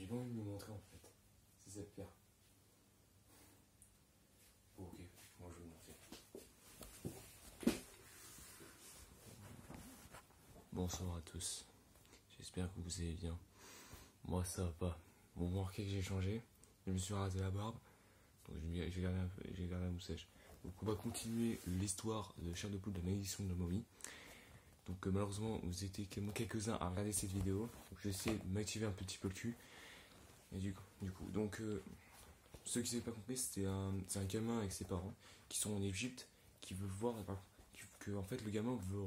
j'ai pas envie de me montrer en fait. C'est ça le pire. Bon, ok, moi je vais me montrer. Bonsoir à tous. J'espère que vous allez bien. Moi ça va pas. Vous remarquez que j'ai changé. Je me suis rasé la barbe. Donc j'ai gardé la moustache. Donc on va continuer l'histoire de Chair de Poule de la malédiction de la momie. Donc malheureusement vous étiez quelques-uns à regarder cette vidéo. Donc je vais essayer de m'activer un petit peu le cul. Et du coup donc ceux qui n'avaient pas compris, c'est un gamin avec ses parents qui sont en Égypte, qui veut voir, que en fait le gamin veut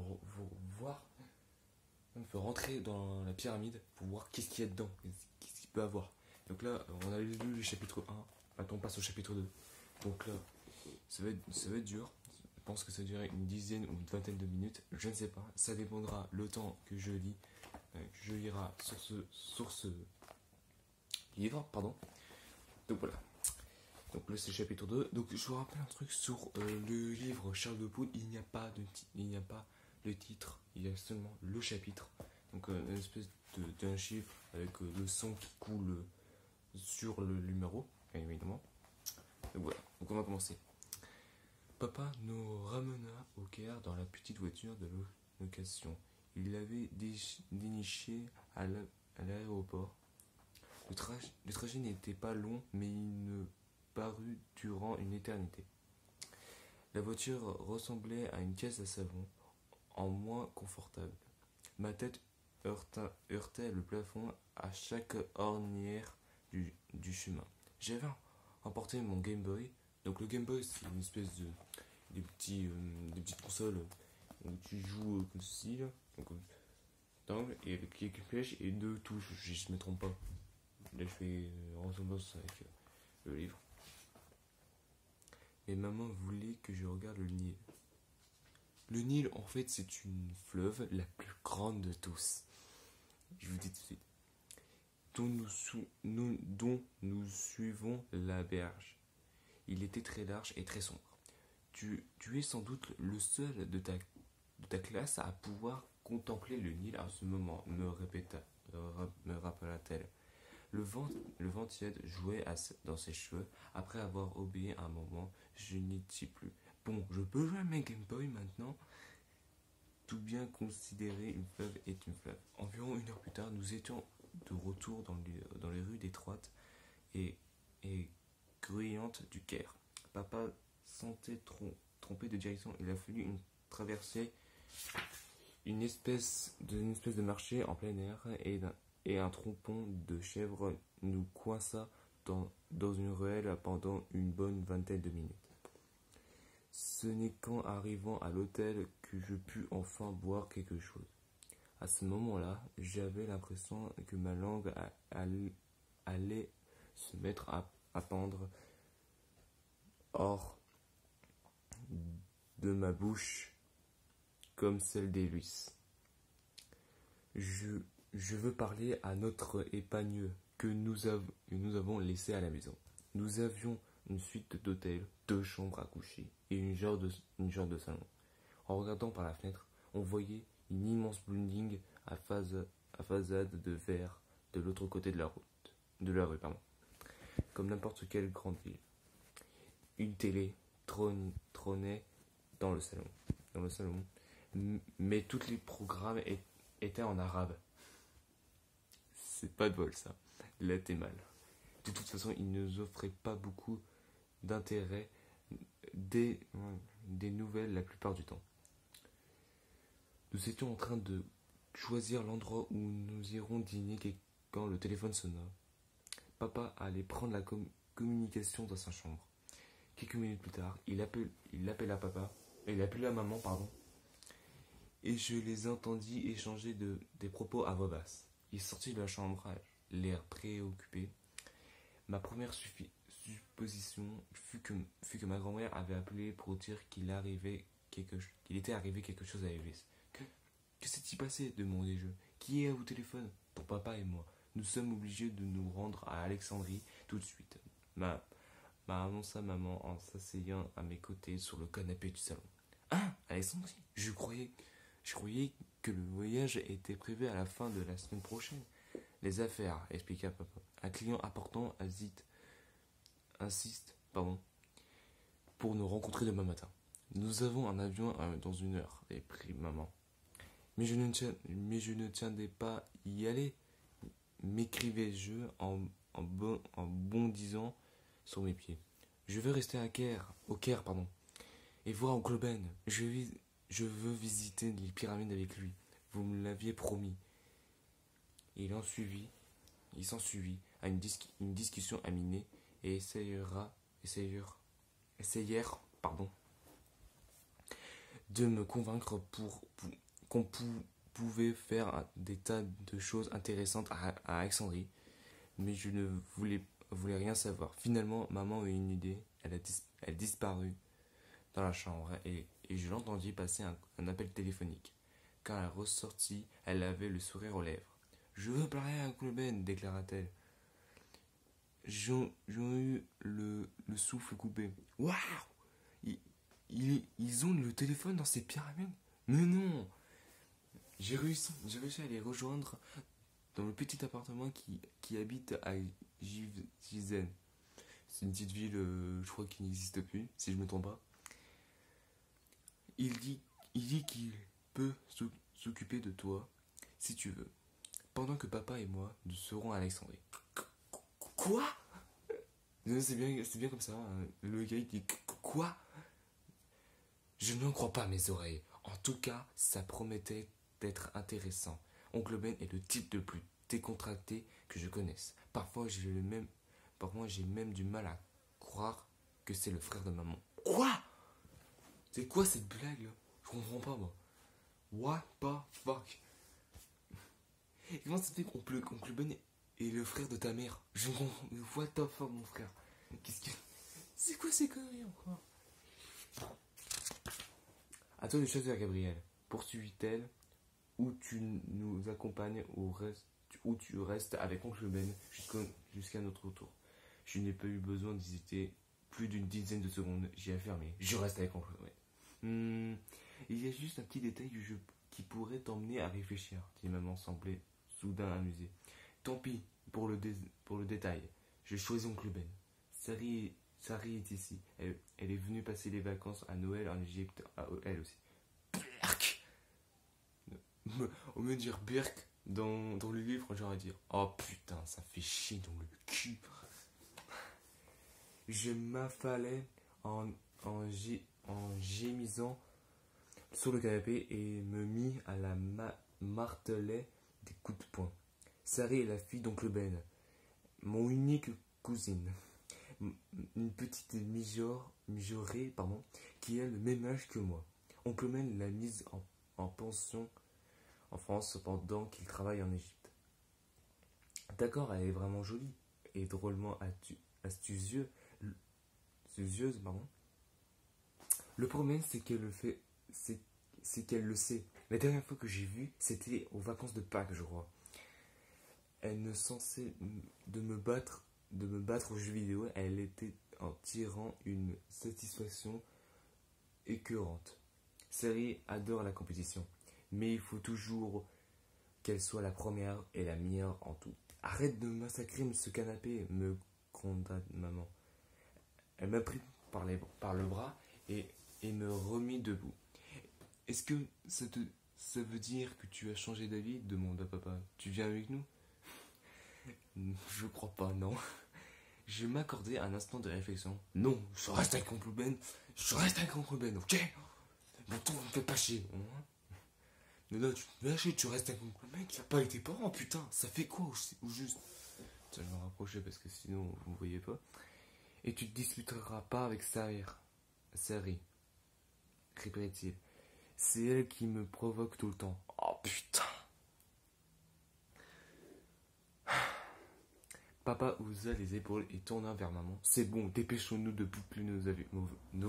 rentrer dans la pyramide pour voir qu'est-ce qu'il y a dedans, qu'est-ce qu'il peut avoir. Donc là, on a lu le chapitre 1, maintenant on passe au chapitre 2. Donc là, ça va être dur. Je pense que ça va durer une dizaine ou une vingtaine de minutes, je ne sais pas. Ça dépendra le temps que je lis, que je lirai sur ce livre, pardon. Donc voilà. Donc là c'est le chapitre 2. Donc je vous rappelle un truc sur le livre Chair de Poule, il n'y a pas de titre, il y a seulement le chapitre. Donc une espèce d'un chiffre avec le sang qui coule sur le numéro, bien évidemment. Donc voilà, donc on va commencer. Papa nous ramena au Caire dans la petite voiture de location. Il l'avait déniché à l'aéroport. Le trajet n'était pas long, mais il ne parut durant une éternité. La voiture ressemblait à une caisse à savon, en moins confortable. Ma tête heurtait le plafond à chaque ornière du chemin. J'avais emporté mon Game Boy. Donc le Game Boy, c'est une espèce des petites consoles où tu joues comme ceci, là. Donc d'angle, et avec une flèche et deux touches, si je ne me trompe pas. Là je fais ressemblance avec le livre. Et maman voulait que je regarde le Nil. Le Nil, en fait, c'est une fleuve la plus grande de tous. Je vous dis tout de suite. Dont nous suivons la berge. Il était très large et très sombre. Tu es sans doute le seul de ta classe à pouvoir contempler le Nil à ce moment, me rappela-t-elle. Le vent tiède jouait dans ses cheveux. Après avoir obéi un moment, je n'y étais plus. Bon, je peux jouer à mes Game Boy maintenant. Tout bien considéré, une fleuve est une fleuve. Environ une heure plus tard, nous étions de retour dans les rues étroites et gruyantes du Caire. Papa sentait trompé de direction. Il a fallu traverser une espèce de marché en plein air et un trompon de chèvre nous coinça dans une ruelle pendant une bonne vingtaine de minutes. Ce n'est qu'en arrivant à l'hôtel que je pus enfin boire quelque chose. À ce moment-là, j'avais l'impression que ma langue allait se mettre à pendre hors de ma bouche comme celle d'Élus. Je veux parler à notre épargneux que nous avons laissé à la maison. Nous avions une suite d'hôtels, 2 chambres à coucher et une genre de salon. En regardant par la fenêtre, on voyait une immense building à façade de verre de l'autre côté de la rue, comme n'importe quelle grande ville. Une télé trônait dans le salon, mais tous les programmes étaient en arabe. C'est pas de vol ça, là t'es mal. De toute façon, il ne nous offrait pas beaucoup d'intérêt des nouvelles la plupart du temps. Nous étions en train de choisir l'endroit où nous irons dîner quand le téléphone sonna. Papa allait prendre la communication dans sa chambre. Quelques minutes plus tard, il appela maman, et je les entendis échanger des propos à voix basse. Il sortit de la chambre, l'air préoccupé. Ma première supposition fut que ma grand-mère avait appelé pour dire qu'il était arrivé quelque chose à Elvis. Que s'est-il passé, demandai-je. Qui est au téléphone? Pour papa et moi. Nous sommes obligés de nous rendre à Alexandrie tout de suite. M'a annonça maman en s'asseyant à mes côtés sur le canapé du salon. Ah, Alexandrie, je croyais que le voyage était prévu à la fin de la semaine prochaine. Les affaires, expliqua papa. Un client important insiste, pour nous rencontrer demain matin. Nous avons un avion dans 1 heure, réprit maman. Mais je ne tiendais pas y aller, m'écrivais-je en bondissant sur mes pieds. Je veux rester au Caire, et voir Oncle Ben. Je veux visiter les pyramides avec lui. Vous me l'aviez promis. Il s'ensuivit à une discussion aminée et essayèrent de me convaincre qu'on pouvait faire des tas de choses intéressantes à Alexandrie, mais je ne voulais rien savoir. Finalement, maman eut une idée, elle disparut dans la chambre et je l'entendis passer un appel téléphonique. Quand elle ressortit, elle avait le sourire aux lèvres. Je veux parler à Uncle Ben, déclara-t-elle. J'ai eu le souffle coupé. Waouh! Ils ont le téléphone dans ces pyramides? Mais non! J'ai réussi à les rejoindre dans le petit appartement qui habite à Gizeh. C'est une petite ville, je crois, qui n'existe plus, si je ne me trompe pas. Il dit qu'il peut s'occuper de toi, si tu veux, pendant que papa et moi, nous serons à Alexandrie. Quoi? C'est bien comme ça. Le gars, il dit quoi? Je n'en crois pas mes oreilles. En tout cas, ça promettait d'être intéressant. Oncle Ben est le type le plus décontracté que je connaisse. Parfois, j'ai même du mal à croire que c'est le frère de maman. Quoi? C'est quoi cette blague là? Je comprends pas moi. What the fuck? Comment ça fait qu'Oncle Ben est le frère de ta mère? Je comprends. What the fuck mon frère? C'est quoi ces conneries encore? À toi de choisir, Gabriel. Poursuivit-elle, ou tu nous accompagnes ou tu restes avec Oncle Ben jusqu'à notre retour. Je n'ai pas eu besoin d'hésiter plus d'une dizaine de secondes. J'ai affirmé. Je reste avec Oncle Ben. Il y a juste un petit détail du jeu qui pourrait t'emmener à réfléchir, dit maman, semblait soudain amusée. Tant pis pour le détail. Je choisis Oncle Ben. Sari est ici. Elle est venue passer les vacances à Noël en Égypte, elle aussi. Birk. Au lieu de dire Birk dans le livre, j'aurais dire oh putain, ça fait chier dans le cul. Je m'affalais en gémissant sur le canapé et me mis à la marteler des coups de poing. Sari est la fille d'Oncle Ben, mon unique cousine. Une petite mijaurée, qui a le même âge que moi. Oncle Ben l'a mise en pension en France pendant qu'il travaille en Égypte. D'accord, elle est vraiment jolie et drôlement astucieuse. Le problème, c'est qu'elle le sait. La dernière fois que j'ai vu, c'était aux vacances de Pâques, je crois. Elle ne cessait de me battre aux jeux vidéo. Elle était en tirant une satisfaction écœurante. Sari adore la compétition, mais il faut toujours qu'elle soit la première et la meilleure en tout. Arrête de massacrer ce canapé, me gronda maman. Elle m'a pris par le bras et me remit debout. Est-ce que ça veut dire que tu as changé d'avis? Demanda papa. Tu viens avec nous? Je crois pas, non. Je m'accordai un instant de réflexion. Non, je reste avec Oncle Ben. Je reste avec Oncle Ben, ok? Bon, toi, on me fait pas chier. Mais là, tu te fais chier, tu restes avec Oncle Ben qui a pas avec tes parents, putain. Ça fait quoi au juste? Je vais me rapprocher parce que sinon, vous ne voyez pas. Et tu te disputeras pas avec Sari, répétait-il. C'est elle qui me provoque tout le temps. Oh putain. Papa haussa les épaules et tourna vers maman. C'est bon, dépêchons-nous de boucler nos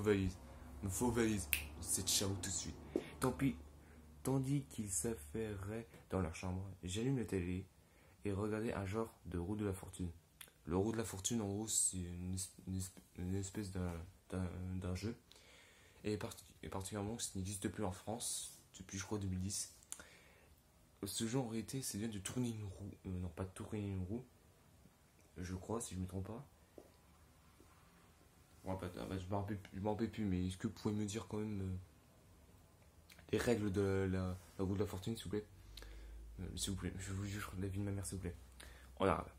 valises. Nos faux valises. C'est ciao tout de suite. Tant pis. Tandis qu'ils s'affairaient dans leur chambre, j'allume la télé et regardais un genre de roue de la fortune. Le roue de la fortune, en gros, c'est une espèce d'un jeu. Et particulièrement, ça n'existe plus en France depuis, je crois, 2010. ce jeu en réalité c'est bien de tourner une roue. Non, pas de tourner une roue, je crois, si je me trompe pas. Ouais, je m'en rappelle plus, mais est-ce que vous pouvez me dire quand même les règles de la roue de la fortune, s'il vous plaît? S'il vous plaît, je vous jure, la vie de ma mère, s'il vous plaît. En arabe.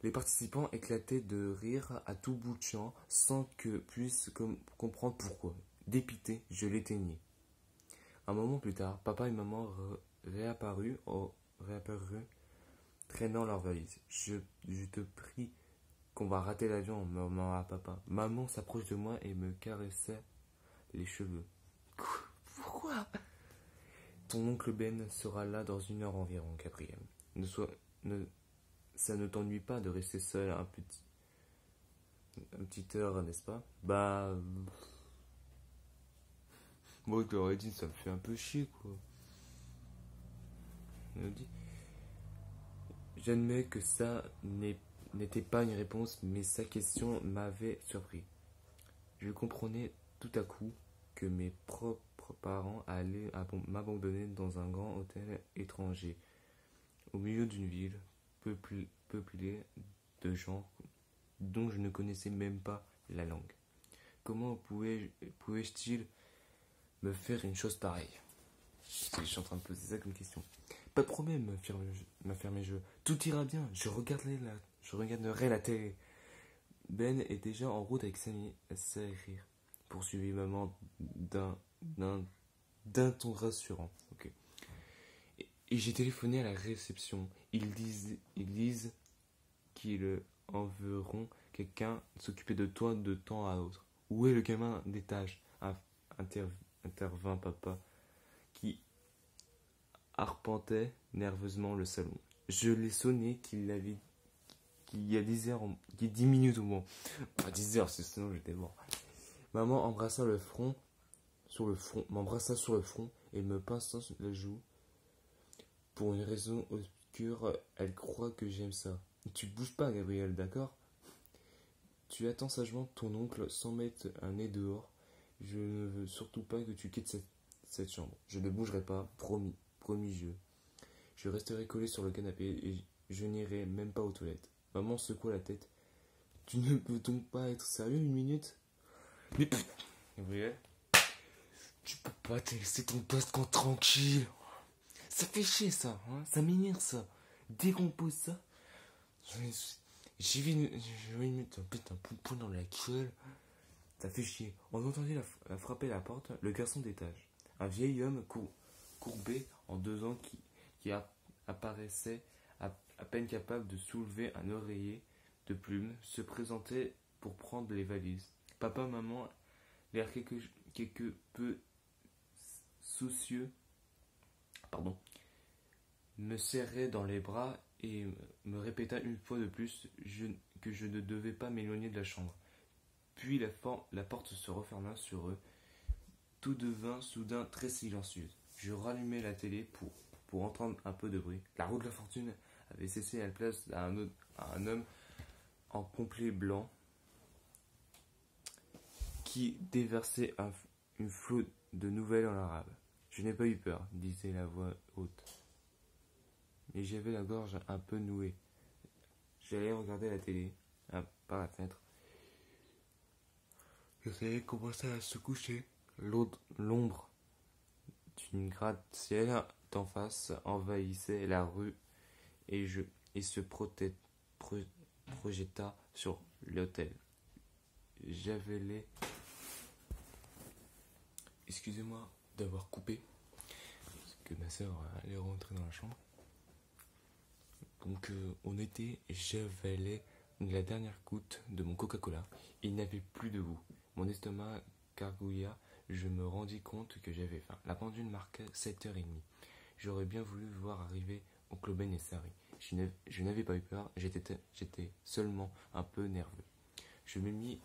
Les participants éclataient de rire à tout bout de champ sans que puisse comprendre pourquoi. Dépité, je l'éteignais. Un moment plus tard, papa et maman réapparurent, traînant leurs valises. Je te prie qu'on va rater l'avion, murmura papa. Maman s'approche de moi et me caressait les cheveux. Pourquoi? Ton oncle Ben sera là dans 1 heure environ, Gabriel. Ne sois, ne, Ça ne t'ennuie pas de rester seul un petit heure, n'est-ce pas? Bah, moi je leur ai dit, ça me fait un peu chier, quoi. Il me dit, j'admets que n'était pas une réponse, mais sa question m'avait surpris. Je comprenais tout à coup que mes propres parents allaient m'abandonner dans un grand hôtel étranger, au milieu d'une ville peuplée de gens dont je ne connaissais même pas la langue. Comment pouvais-je me faire une chose pareille? Je suis en train de poser ça comme question. Pas de problème, m'affirmai je. Tout ira bien, je regarderai la télé. Ben est déjà en route avec sa rire. Poursuivit maman d'un ton rassurant. Ok. Et j'ai téléphoné à la réception. Ils disent qu'ils enverront quelqu'un s'occuper de toi de temps à autre. Où est le gamin des tâches? Intervint papa, qui arpentait nerveusement le salon. Je l'ai sonné qu'il y a 10 heures, qu'il y a 10 minutes au moins. Pas 10 heures, sinon j'étais mort. Maman m'embrassa sur le front et me pinça la joue. Pour une raison obscure, elle croit que j'aime ça. Tu bouges pas, Gabriel, d'accord? Tu attends sagement ton oncle sans mettre un nez dehors. Je ne veux surtout pas que tu quittes cette chambre. Je ne bougerai pas, promis, promis je. Je resterai collé sur le canapé et je n'irai même pas aux toilettes. Maman secoua la tête. Tu ne peux donc pas être sérieux 1 minute? Mais Gabriel, tu peux pas te laisser ton poste quand tranquille. Ça fait chier ça, hein, ça m'énerve ça. Décompose ça. J'ai vu une mettre un putain poupon dans la gueule. Ça fait chier. On entendit la frapper à la porte, le garçon d'étage. Un vieil homme courbé en 2 ans qui apparaissait à peine capable de soulever un oreiller de plumes, se présentait pour prendre les valises. Papa, maman, l'air quelque peu soucieux, me serrait dans les bras et me répéta une fois de plus que je ne devais pas m'éloigner de la chambre. Puis la porte se referma sur eux. Tout devint soudain très silencieux. Je rallumai la télé pour entendre un peu de bruit. La roue de la fortune avait cessé à la place à un homme en complet blanc qui déversait une flot de nouvelles en arabe. Je n'ai pas eu peur, disait la voix haute. Mais j'avais la gorge un peu nouée. J'allais regarder la télé par la fenêtre. Le soleil commençait à se coucher. L'ombre d'une gratte-ciel d'en face envahissait la rue et se projeta sur l'hôtel. J'avais les... Excusez-moi d'avoir coupé, parce que ma soeur allait rentrer dans la chambre. Donc on était, j'avalais la dernière goutte de mon Coca-Cola. Il n'y avait plus de goût. Mon estomac gargouilla. Je me rendis compte que j'avais faim. La pendule marquait 7h30. J'aurais bien voulu voir arriver oncle Ben et Sari. Je n'avais pas eu peur, j'étais seulement un peu nerveux. Je me mis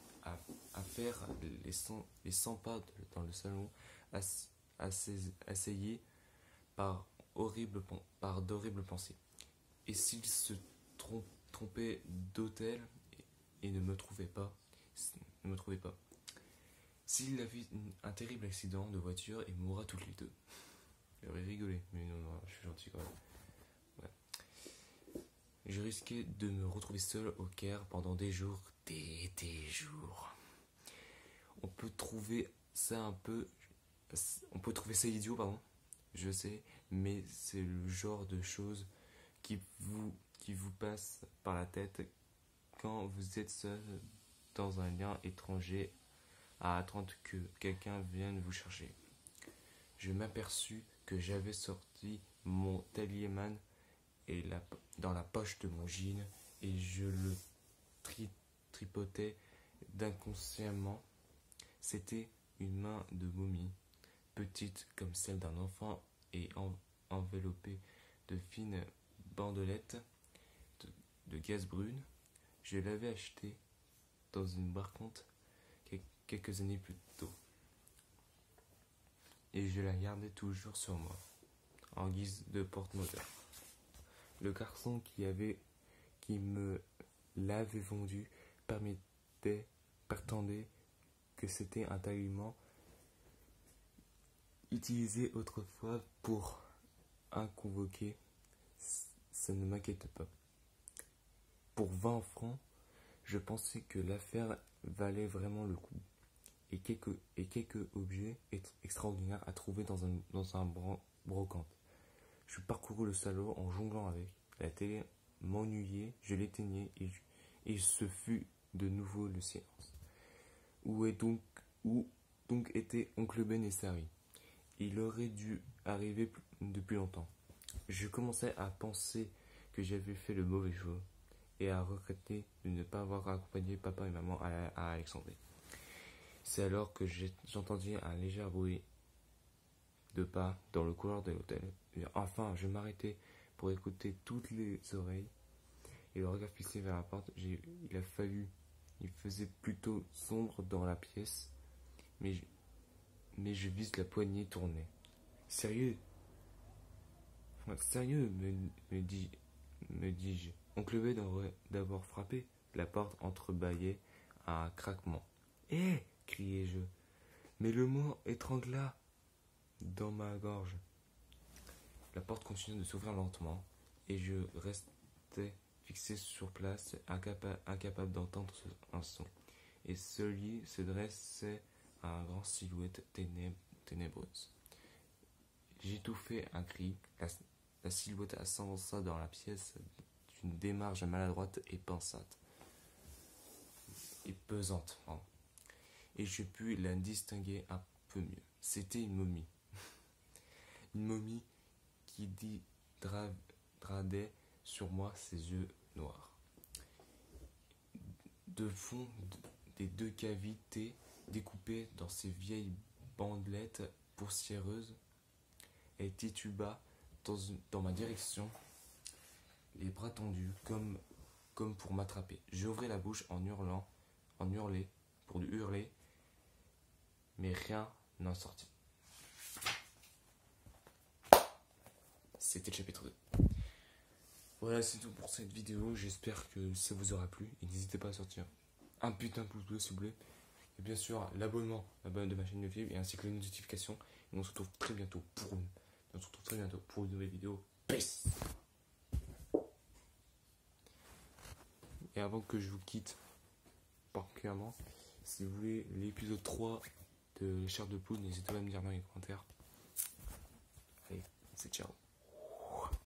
à faire les 100 pas dans le salon, assailli par d'horribles pensées. Et s'il se trompait d'hôtel et ne me trouvait pas, s'il avait un terrible accident de voiture et mourra toutes les deux. J'aurais rigolé, mais non, non, je suis gentil quand même. Ouais. Je risquais de me retrouver seul au Caire pendant des jours, des jours. On peut trouver ça un peu... On peut trouver ça idiot, pardon, je sais, mais c'est le genre de choses qui vous passe par la tête quand vous êtes seul dans un lieu étranger à attendre que quelqu'un vienne vous chercher. Je m'aperçus que j'avais sorti mon talisman dans la poche de mon jean et je le tripotais d'inconsciemment. C'était une main de momie, petite comme celle d'un enfant et enveloppée de fines bandelettes de gaz brune. Je l'avais achetée dans une brocante quelques années plus tôt. Et je la gardais toujours sur moi, en guise de porte-moteur. Le garçon qui me l'avait vendu prétendait que c'était un talisman utilisé autrefois pour inconvoquer. Ça ne m'inquiète pas. Pour 20 francs, je pensais que l'affaire valait vraiment le coup. Et quelques objets extraordinaires à trouver dans un brocante. Je parcourus le salon en jonglant avec. La télé m'ennuyait, je l'éteignais et ce fut de nouveau le silence. Où donc était oncle Ben et Sari? Il aurait dû arriver depuis longtemps. Je commençais à penser que j'avais fait le mauvais choix et à regretter de ne pas avoir accompagné papa et maman à Alexandrie. C'est alors que j'entendis un léger bruit de pas dans le couloir de l'hôtel. Enfin, je m'arrêtai pour écouter toutes les oreilles et le regard fixé vers la porte. Il faisait plutôt sombre dans la pièce, mais je vis la poignée tourner. Sérieux, sérieux, me dis-je. Oncle Ben aurait d'abord frappé. La porte entrebâillait à un craquement. Hé, criai-je, mais le mot étrangla dans ma gorge. La porte continuait de s'ouvrir lentement, et je restais fixé sur place, incapable d'entendre un son. Et ce lit se dressait à une grande silhouette ténébreuse. J'étouffai un cri. La silhouette s'avança dans la pièce d'une démarche maladroite et pesante. Et je pus la distinguer un peu mieux. C'était une momie. Une momie qui dradait sur moi ses yeux noirs. De fond des deux cavités découpées dans ces vieilles bandelettes poussiéreuses, elle tituba dans ma direction, les bras tendus comme pour m'attraper. J'ouvris la bouche en hurler, mais rien n'en sortit. C'était le chapitre 2. Voilà, c'est tout pour cette vidéo. J'espère que ça vous aura plu. Et n'hésitez pas à sortir un putain de pouce bleu, s'il vous plaît. Et bien sûr, l'abonnement de ma chaîne YouTube et ainsi que les notifications. Et on se retrouve très bientôt pour une nouvelle vidéo. Peace! Et avant que je vous quitte, particulièrement, si vous voulez l'épisode 3 de Les Chairs de Poule, n'hésitez pas à me dire dans les commentaires. Allez, c'est ciao.